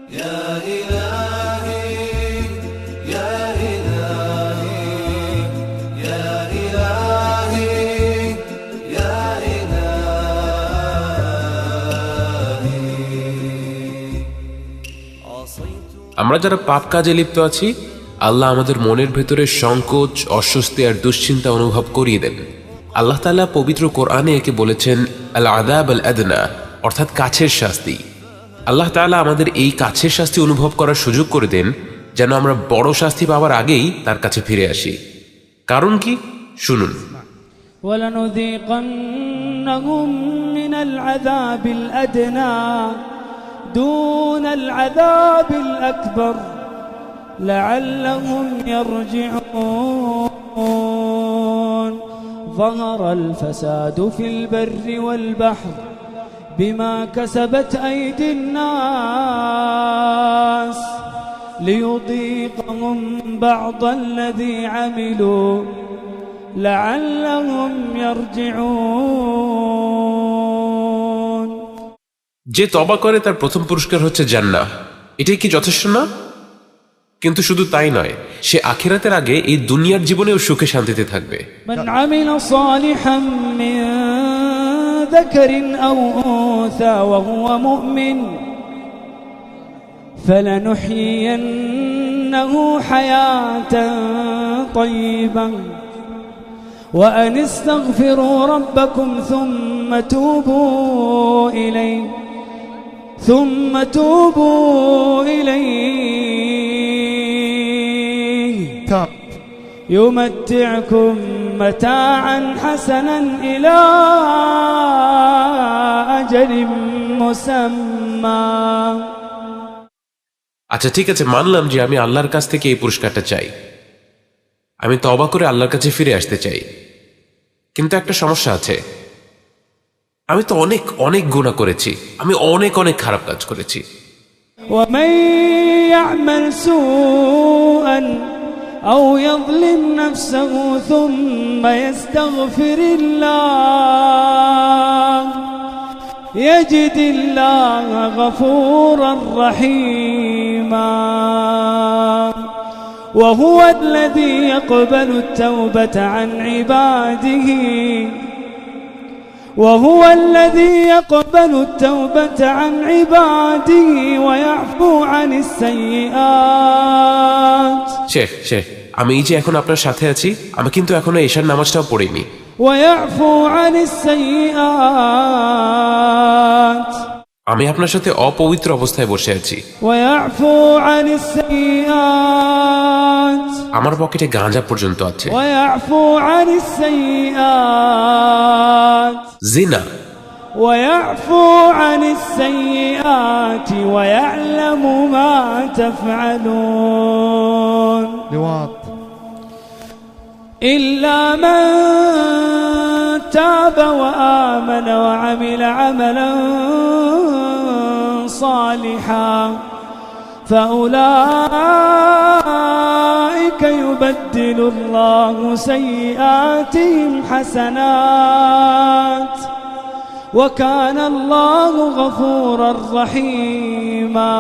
يا إلهي يا إلهي يا إلهي يا إلهي। আমরা যারা পাপ কাজে লিপ্ত আছি, আল্লাহ আমাদের মনের ভেতরে সংকোচ, অস্বস্তি আর দুশ্চিন্তা অনুভব করিয়ে দেন। আল্লাহ তাআলা পবিত্র কোরআনে একে বলেছেন আল আযাব আল আদনা, অর্থাৎ কাছের শাস্তি। আল্লাহ তাআলা আমাদের এই কাছের শাস্তি অনুভব করার সুযোগ করে দেন, যেন আমরা বড় শাস্তি পাওয়ার আগেই তার কাছে ফিরে আসি। কারণ কি? শুনুন। وَلَنُذِيقَنَّهُم مِّنَ الْعَذَابِ الْأَدْنَى دُونَ الْعَذَابِ الْأَكْبَرِ لَعَلَّهُمْ يَرْجِعُونَ ظَهَرَ الْفَسَادُ فِي الْبَرِّ وَالْبَحْرِ بما كسبت أيدي الناس ليذيقهم بعض الذي عملوا لعلهم يرجعون। যে তওবা করে তার প্রথম পুরস্কার হচ্ছে জান্নাহ। এটাই কি যথেষ্ট না? কিন্তু শুধু তাই নয়, সে আখিরাতের আগে এই দুনিয়ার জীবনেও সুখে শান্তিতে থাকবে। من عمل صالحا من ذكر أو أنثى وهو مؤمن فلنحيينه حياة طيبة وأن استغفروا ربكم ثم توبوا إليه يمتعكم متاعا حسنا إلى أجل مسمى। আচ্ছা ঠিক আছে, মানলাম যে আমি আল্লাহর কাছ থেকে এই পুরস্কারটা চাই, আমি তওবা করে আল্লাহর কাছে ফিরে আসতে চাই। কিন্তু একটা সমস্যা আছে, আমি তো অনেক অনেক গুনাহ করেছি, আমি অনেক অনেক খারাপ কাজ করেছি। ومن يعمل سوءا أو يظلم نفسه ثم يستغفر الله يجد الله غفورا رحيما وهو الذي يقبل التوبة عن عباده ويعفو عن السيئات। শেখ আমি এই যে এখন আপনার সাথে আছি, আমি কিন্তু এখনো ঈশার নামাজটাও পড়িনি। ويعفو عن السيئات আমি আপনার সাথে অপবিত্র অবস্থায় বসে আছি। ويعفو عن السيئات আমার পকেটে গাঁজা পর্যন্ত আছে। ويعفو عن السيئات জিনা। ويعفو عن السيئات ويعلم ما تفعلون لواط إلا من تاب وآمن وعمل عملا صالحا فأولئك يبدل الله سيئاتهم حسنات وكان الله غفورا رحيما۔